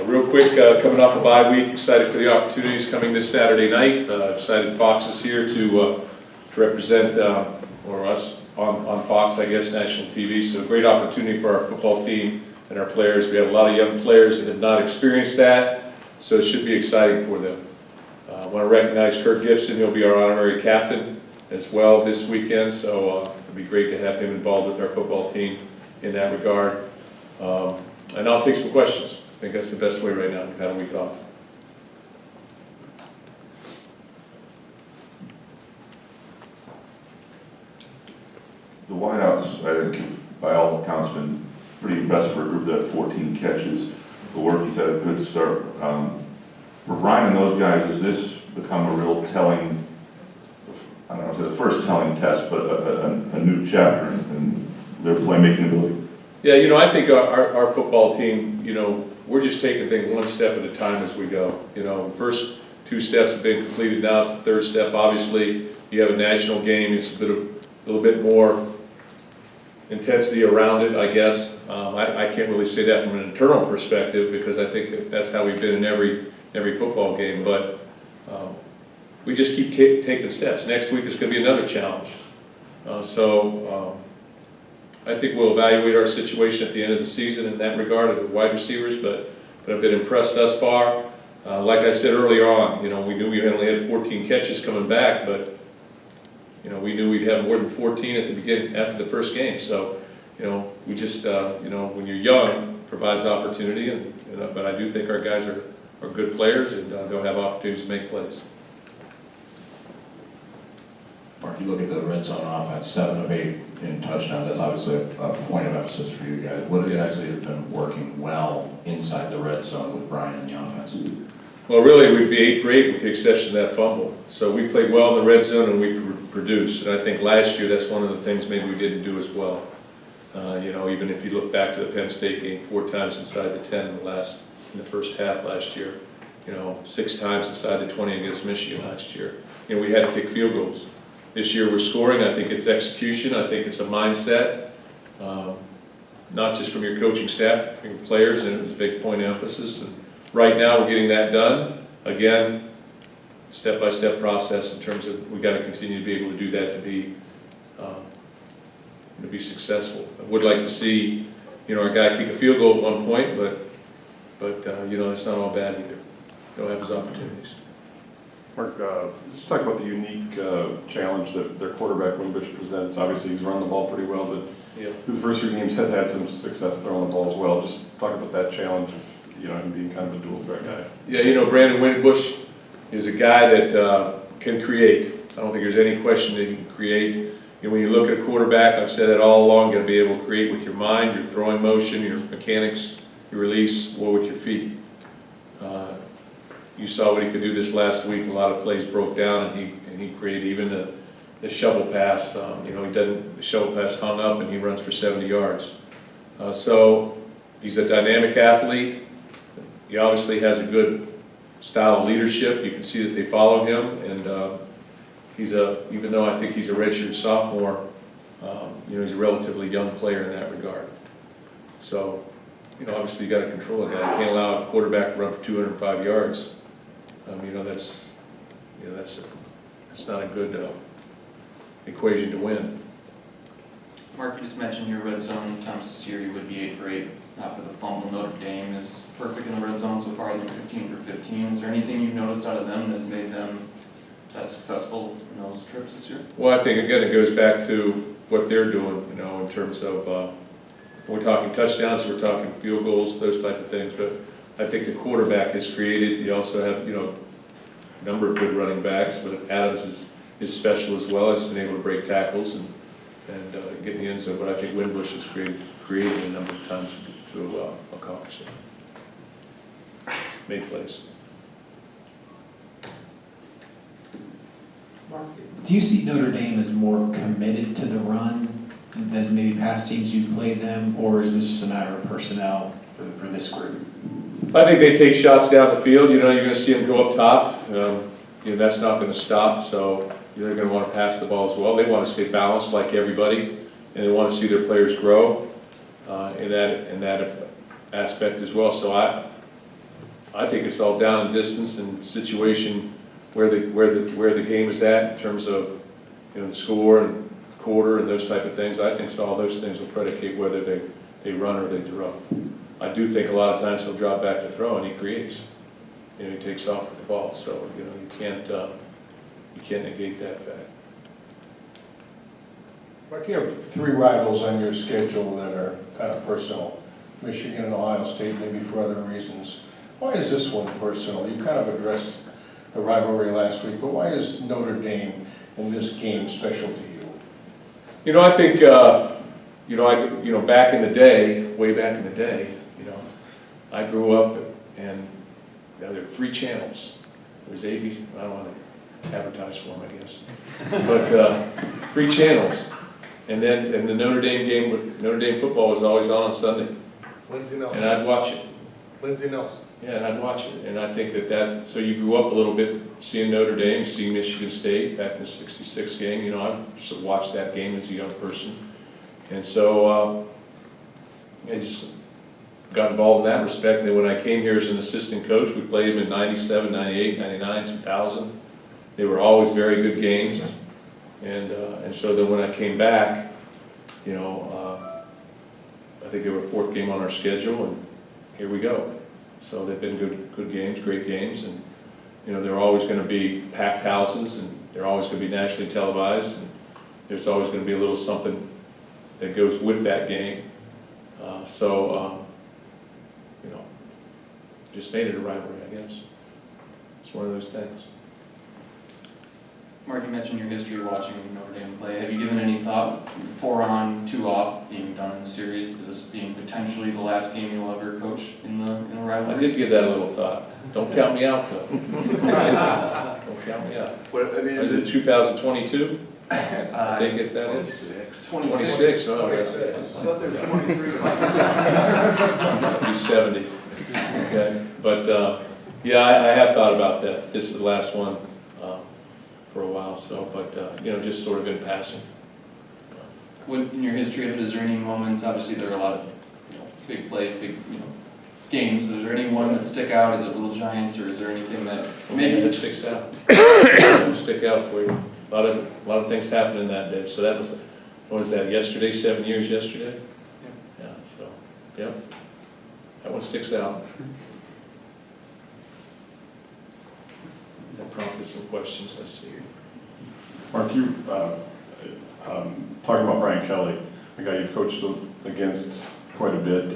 Real quick, coming off a bye week, excited for the opportunities coming this Saturday night. Excited Fox is here to represent, or us on Fox, I guess, national TV. So a great opportunity for our football team and our players. We have a lot of young players that have not experienced that, so it should be exciting for them. I want to recognize Kirk Gibson. He'll be our honorary captain as well this weekend, so it'd be great to have him involved with our football team in that regard. And I'll take some questions. I think that's the best way right now. We've had a week off. The wideouts, I think, by all accounts, been pretty impressive for a group that had 14 catches. The work he's had a good start. For Brian and those guys, has this become a real telling, I don't know if it's the first telling test, but a new chapter in their playmaking ability? Yeah, you know, I think our football team, you know, we're just taking things one step at a time as we go. You know, the first 2 steps have been completed. Now it's the 3rd step. Obviously, you have a national game. It's a little bit more intensity around it, I guess. I can't really say that from an internal perspective because I think that's how we've been in every football game. But we just keep taking steps. Next week is going to be another challenge. I think we'll evaluate our situation at the end of the season in that regard of the wide receivers, but I've been impressed thus far. Like I said earlier on, you know, we knew we only had 14 catches coming back, but you know, we knew we'd have more than 14 at the beginning after the first game. So, you know, we just, you know, when you're young, provides opportunity, but I do think our guys are good players and they'll have opportunities to make plays. Mark, you look at the red zone offense, 7 of 8 in touchdowns. That's obviously a point of emphasis for you guys. What actually has been working well inside the red zone with Brian and the offense? Well, really, we'd be 8 for 8 with the exception of that fumble. So we played well in the red zone and we produced. And I think last year that's one of the things maybe we didn't do as well. You know, even if you look back to the Penn State game, 4 times inside the 10 in the first half last year. You know, 6 times inside the 20 against Michigan last year. You know, we had to kick field goals. This year we're scoring. I think it's execution. I think it's a mindset, not just from your coaching staff, from your players, and it was a big point of emphasis. And right now we're getting that done. Again, step-by-step process in terms of we got to continue to be able to do that to be successful. I would like to see, you know, our guy kick a field goal at one point, but you know, it's not all bad either. He'll have his opportunities. Mark, just talk about the unique challenge that their quarterback Wimbush presents. Obviously, he's run the ball pretty well, but through the first few games has had some success throwing the ball as well. Just talk about that challenge of, you know, him being kind of a dual threat guy. Yeah, you know, Brandon Wimbush is a guy that can create. I don't think there's any question that he can create. You know, when you look at a quarterback, I've said it all along, you got to be able to create with your mind, your throwing motion, your mechanics, your release, or with your feet. You saw what he could do this last week. A lot of plays broke down, and he created even the shovel pass. You know, the shovel pass hung up, and he runs for 70 yards. So he's a dynamic athlete. He obviously has a good style of leadership. You can see that they follow him, and even though I think he's a redshirt sophomore, you know, he's a relatively young player in that regard. So, you know, obviously you got to control a guy. You can't allow a quarterback to run for 205 yards. You know, that's not a good equation to win. Mark, you just mentioned your red zone times this year. You would be 8 for 8 after the fumble. Notre Dame is perfect in the red zone so far. They're 15 for 15. Is there anything you've noticed out of them that's made them that successful in those trips this year? Well, I think again it goes back to what they're doing. You know, in terms of when we're talking touchdowns, we're talking field goals, those type of things, but. I think the quarterback has created. You also have, you know, a number of good running backs, but Adams is special as well. He's been able to break tackles and get in the end zone. But I think Wimbush has created a number of times to accomplish it. Make plays. Do you see Notre Dame as more committed to the run as maybe past teams you've played them, or is this just a matter of personnel for this group? I think they take shots down the field. You know, you're going to see them go up top. You know, that's not going to stop. So they're going to want to pass the ball as well. They want to stay balanced like everybody, and they want to see their players grow in that aspect as well. So I think it's all down and distance and situation where the game is at in terms of, the score and quarter and those type of things. I think all those things will predicate whether they run or they throw. I do think a lot of times he'll drop back to throw and he creates. He takes off with the ball. So, you can't negate that fact. Mark, you have 3 rivals on your schedule that are kind of personal, Michigan and Ohio State, maybe for other reasons. Why is this one personal? You kind of addressed the rivalry last week, but why is Notre Dame in this game special to you? I think, back in the day, way back in the day, I grew up and there were 3 channels. There was ABC, I don't want to advertise for them, I guess, but 3 channels. And then the Notre Dame game, Notre Dame football was always on Sunday. Lindsey Nelson. And I'd watch it. Lindsey Nelson. Yeah, and I'd watch it. And I think so you grew up a little bit seeing Notre Dame, seeing Michigan State back in the '66 game. I watched that game as a young person. And so I just got involved in that respect. And then when I came here as an assistant coach, we played them in 97, 98, 99, 2000. They were always very good games. And so then when I came back, I think they were 4th game on our schedule, and here we go. So they've been good games, great games, and they're always going to be packed houses, and they're always going to be nationally televised, and there's always going to be a little something that goes with that game. Just made it a rivalry, I guess. It's one of those things. Mark, you mentioned your history of watching Notre Dame play. Have you given any thought, 4 on, 2 off, being done in the series, this being potentially the last game you'll ever coach in the rivalry? I did give that a little thought. Don't count me out, though. Don't count me out. Is it 2022? I think it's that is. 26. Oh, I thought there were 23. I'll be 70. Okay, but I have thought about that. This is the last one for a while. So, but just sort of in passing. In your history of it, is there any moments? Obviously, there are a lot of big plays, big games. Is there any one that stick out? Is it Little Giants, or is there anything that maybe that sticks out? Stick out for you. A lot of things happened in that day. So that was, what was that? Yesterday, 7 years yesterday. Yeah. So that one sticks out. That prompted some questions, I see. Mark, you talking about Brian Kelly, a guy you've coached against quite a bit,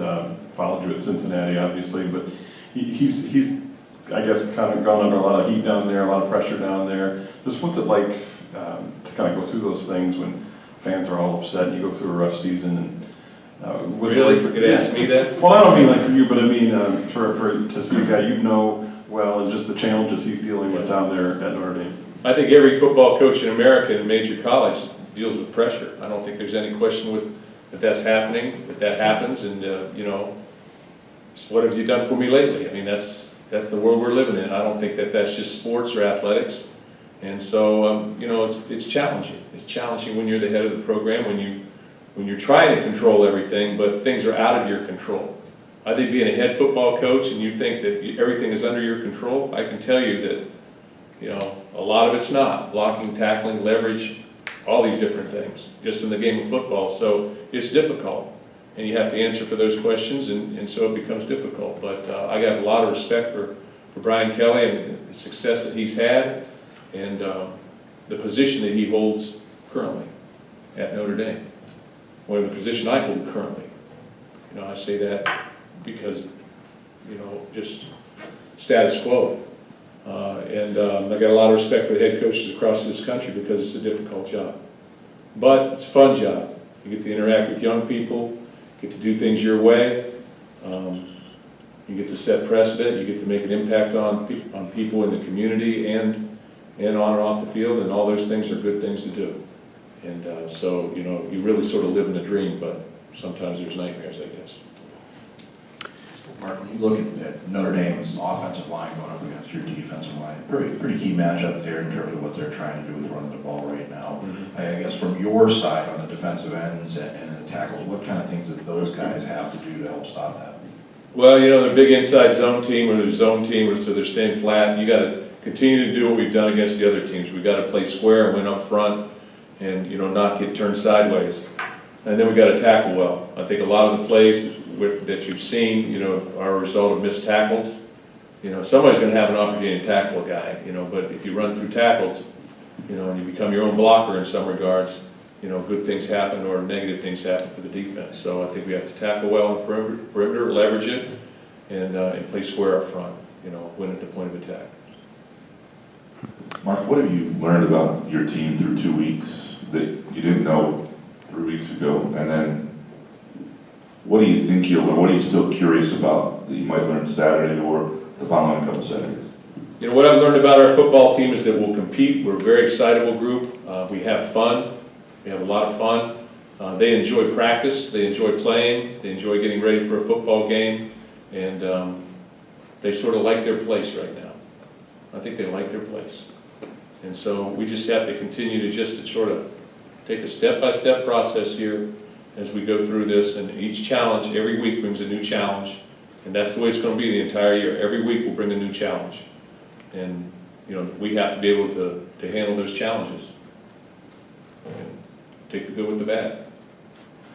followed you at Cincinnati, obviously, but he's I guess kind of gone under a lot of heat down there, a lot of pressure down there. Just what's it like to kind of go through those things when fans are all upset and you go through a rough season? And really, you could ask me that? Well, I don't mean like for you, but I mean to see a guy well, and just the challenges he's dealing with down there at Notre Dame. I think every football coach in America in a major college deals with pressure. I don't think there's any question if that's happening, if that happens, and what have you done for me lately? I mean, that's the world we're living in. I don't think that's just sports or athletics, and so it's challenging. It's challenging when you're the head of the program, when you're trying to control everything, but things are out of your control. I think being a head football coach and you think that everything is under your control, I can tell you that a lot of it's not. Blocking, tackling, leverage, all these different things, just in the game of football. So it's difficult, and you have to answer for those questions, and so it becomes difficult. But I got a lot of respect for Brian Kelly and the success that he's had, and the position that he holds currently at Notre Dame, or the position I hold currently. I say that because, just status quo. And I got a lot of respect for the head coaches across this country because it's a difficult job. But it's a fun job. You get to interact with young people, get to do things your way, you get to set precedent, you get to make an impact on people in the community and on and off the field, and all those things are good things to do. And so, you really sort of live in a dream, but sometimes there's nightmares, I guess. Mark, when you look at Notre Dame's offensive line going up against your defensive line, pretty key matchup there in terms of what they're trying to do with running the ball right now. Mm-hmm. I guess from your side on the defensive ends and the tackles, what kind of things that those guys have to do to help stop that? Well, you know, they're a big inside zone team, or they're zone team, or so they're staying flat. You gotta continue to do what we've done against the other teams. We gotta play square and win up front and, you know, not get turned sideways. And then we gotta tackle well. I think a lot of the plays that you've seen, you know, are a result of missed tackles. You know, somebody's gonna have an opportunity to tackle a guy, you know, but if you run through tackles, you know, and you become your own blocker in some regards, you know, good things happen or negative things happen for the defense. So I think we have to tackle well in the perimeter, leverage it, and play square up front, you know, win at the point of attack. Mark, what have you learned about your team through 2 weeks that you didn't know 3 weeks ago? And then what do you think you'll learn? What are you still curious about that you might learn Saturday or the following couple Saturdays? You know, what I've learned about our football team is that we'll compete. We're a very excitable group. We have fun. We have a lot of fun. They enjoy practice. They enjoy playing. They enjoy getting ready for a football game. And they sort of like their place right now. I think they like their place. And so we just have to continue to just sort of take a step-by-step process here as we go through this. And each challenge, every week brings a new challenge. And that's the way it's going to be the entire year. Every week will bring a new challenge. And, you know, we have to be able to handle those challenges. And take the good with the bad.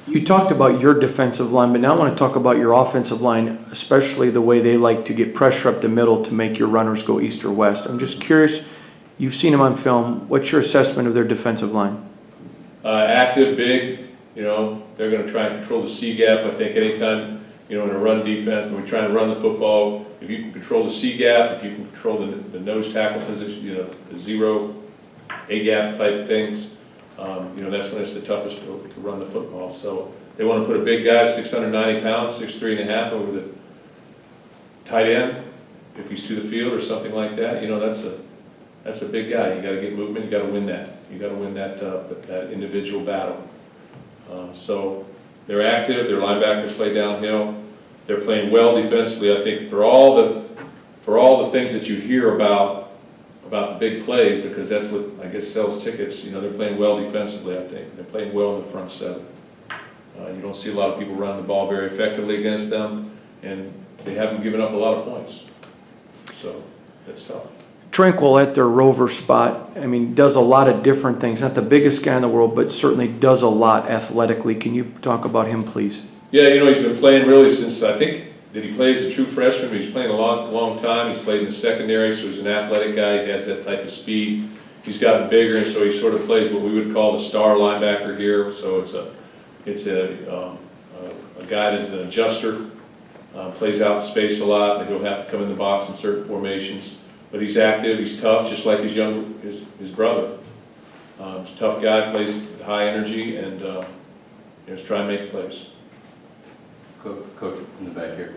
You talked about your defensive line, but now I want to talk about your offensive line, especially the way they like to get pressure up the middle to make your runners go east or west. I'm just curious, you've seen them on film. What's your assessment of their defensive line? Active, big, you know, they're going to try and control the C gap. I think anytime, you know, in a run defense, when we're trying to run the football, if you can control the C gap, if you can control the nose tackle position, you know, the zero, A gap type things, you know, that's when it's the toughest to run the football. So they want to put a big guy, 690 pounds, 6'3.5", over the tight end, if he's to the field or something like that. You know, that's a big guy. You got to get movement. You got to win that. You got to win that individual battle. So they're active. Their linebackers play downhill. They're playing well defensively. I think for all the things that you hear about the big plays, because that's what I guess sells tickets. You know, they're playing well defensively. I think they're playing well in the front seven. You don't see a lot of people running the ball very effectively against them, and they haven't given up a lot of points. So that's tough. Tranquil at their rover spot, I mean, does a lot of different things. Not the biggest guy in the world, but certainly does a lot athletically. Can you talk about him, please? Yeah, you know, he's been playing really since, I think, that he plays a true freshman, but he's playing a long time. He's played in the secondary, so he's an athletic guy. He has that type of speed. He's gotten bigger, and so he sort of plays what we would call the star linebacker here. So it's a guy that's an adjuster, plays out in space a lot, and he'll have to come in the box in certain formations. But he's active, he's tough, just like his brother. He's a tough guy, plays with high energy, and just try and make plays. Coach in the back here.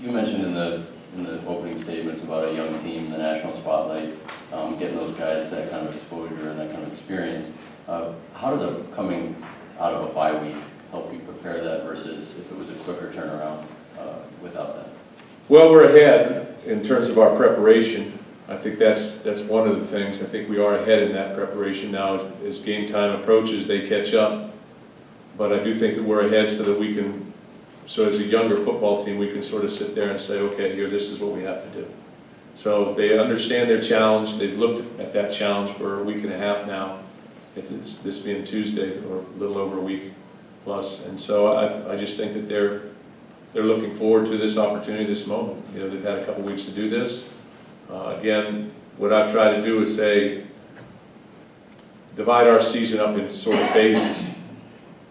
You mentioned in the opening statements about a young team, the national spotlight, getting those guys that kind of exposure and that kind of experience. How does a coming out of a bye week help you prepare that versus if it was a quicker turnaround without that? Well, we're ahead in terms of our preparation. I think that's one of the things. I think we are ahead in that preparation now. As game time approaches, they catch up. But I do think that we're ahead so that we can, so as a younger football team, we can sort of sit there and say, okay, here, this is what we have to do. So they understand their challenge. They've looked at that challenge for a week and a half now, if it's this being Tuesday, or a little over a week plus. And so I just think that they're looking forward to this opportunity, this moment. You know, they've had a couple weeks to do this. Again, what I've tried to do is say, divide our season up in sort of phases.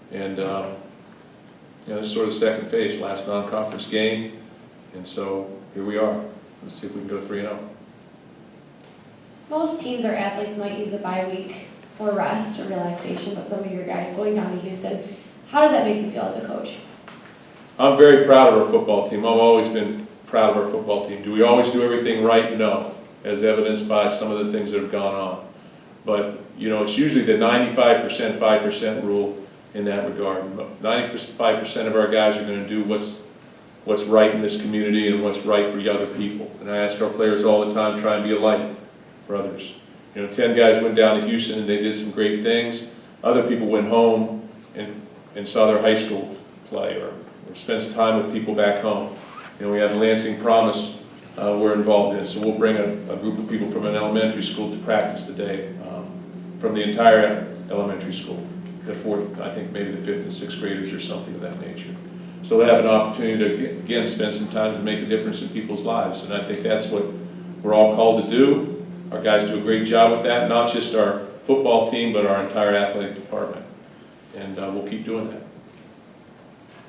And, you know, this is sort of the second phase, last non-conference game. And so here we are. Let's see if we can go 3-0. Most teams or athletes might use a bye week for rest or relaxation, but some of your guys going down to Houston, how does that make you feel as a coach? I'm very proud of our football team. I've always been proud of our football team. Do we always do everything right? No, as evidenced by some of the things that have gone on. But, you know, it's usually the 95%, 5% rule in that regard. 95% of our guys are going to do what's right in this community and what's right for the other people. And I ask our players all the time, try and be a light for others. You know, 10 guys went down to Houston and they did some great things. Other people went home and saw their high school play or or spends time with people back home. We have the Lansing Promise we're involved in, so we'll bring a group of people from an elementary school to practice today, from the entire elementary school, the fourth, I think maybe the fifth and sixth graders or something of that nature. So they have an opportunity to, again, spend some time to make a difference in people's lives, and I think that's what we're all called to do. Our guys do a great job with that, not just our football team, but our entire athletic department, and we'll keep doing that.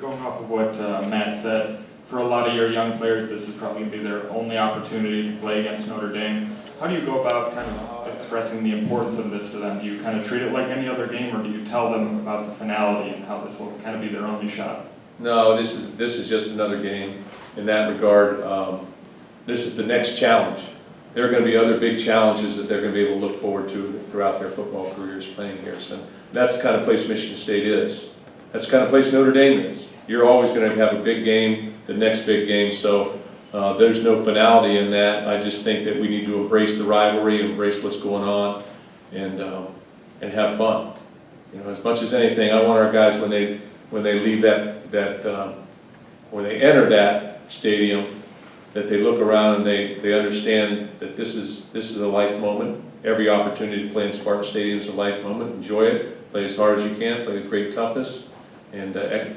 Going off of what Matt said, for a lot of your young players, this is probably going to be their only opportunity to play against Notre Dame. How do you go about kind of expressing the importance of this to them? Do you kind of treat it like any other game, or do you tell them about the finality and how this will kind of be their only shot? No, this is just another game in that regard. This is the next challenge. There are going to be other big challenges that they're going to be able to look forward to throughout their football careers playing here. So that's the kind of place Michigan State is. That's the kind of place Notre Dame is. You're always going to have a big game, the next big game, so there's no finality in that. I just think that we need to embrace the rivalry, embrace what's going on, and have fun. As much as anything, I want our guys when they leave when they enter that stadium, that they look around and they understand that this is a life moment. Every opportunity to play in Spartan Stadium is a life moment. Enjoy it. Play as hard as you can. Play with great toughness, and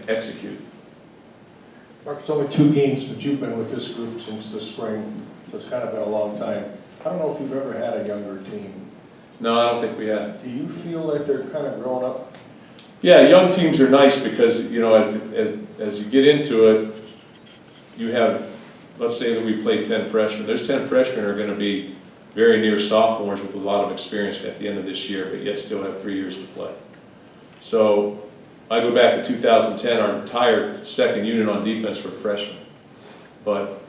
execute. Mark, it's only 2 games, but you've been with this group since the spring, so it's kind of been a long time. I don't know if you've ever had a younger team. No, I don't think we have. Do you feel like they're kind of growing up? Yeah, young teams are nice because, as you get into it, you have, let's say that we play 10 freshmen. Those 10 freshmen are going to be very near sophomores with a lot of experience at the end of this year, but yet still have 3 years to play. So I go back to 2010, our entire second unit on defense were freshmen. But,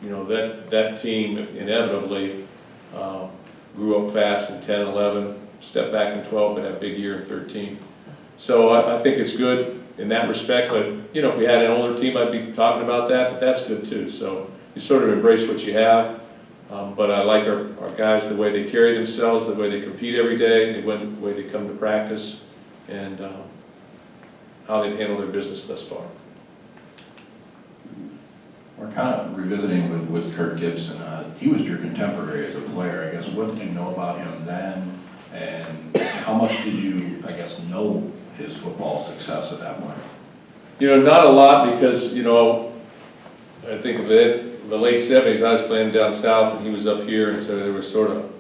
that team inevitably grew up fast in 10, 11, stepped back in 12, but had a big year in 13. So I think it's good in that respect, but, if we had an older team, I'd be talking about that, but that's good too. So you sort of embrace what you have, but I like our guys, the way they carry themselves, the way they compete every day, the way they come to practice, and how they handle their business thus far. We're kind of revisiting with Kirk Gibson. He was your contemporary as a player. I guess, what did you know about him then? And how much did you, know his football success at that point? Not a lot because, I think of it, the late 70s, I was playing down south and he was up here, and so there was sort of,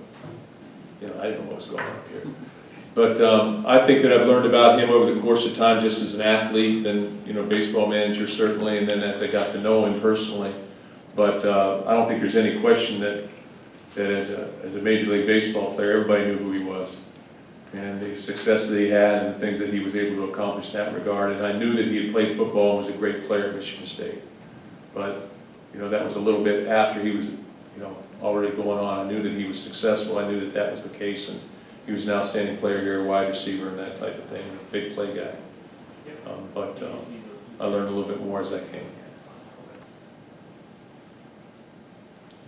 I didn't know what was going on up here. But I think that I've learned about him over the course of time just as an athlete, then, baseball manager certainly, and then as I got to know him personally. But I don't think there's any question that as a Major League Baseball player, everybody knew who he was. And the success that he had and the things that he was able to accomplish in that regard. And I knew that he had played football and was a great player at Michigan State. But, that was a little bit after he was, already going on. I knew that he was successful. I knew that was the case. And he was an outstanding player here, a wide receiver and that type of thing, a big play guy. But I learned a little bit more as I came.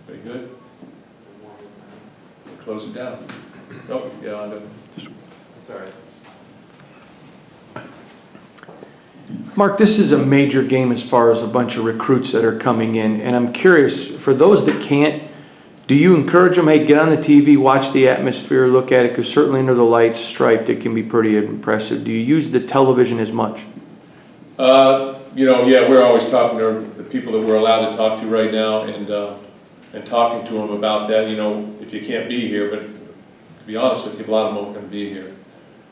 Very good. We'll close it down. Oh, yeah, I know. Sorry. Mark, this is a major game as far as a bunch of recruits that are coming in, and I'm curious, for those that can't, do you encourage them, hey, get on the TV, watch the atmosphere, look at it, because certainly under the lights, striped, it can be pretty impressive. Do you use the television as much? Yeah, we're always talking to the people that we're allowed to talk to right now, and talking to them about that, if you can't be here, but to be honest with you, a lot of them aren't going to be here.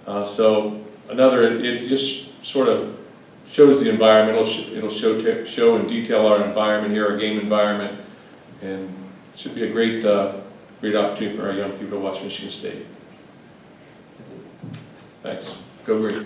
It just sort of shows the environment. It'll show and detail our environment here, our game environment, and it should be a great opportunity for our young people to watch Michigan State. Thanks. Go Green.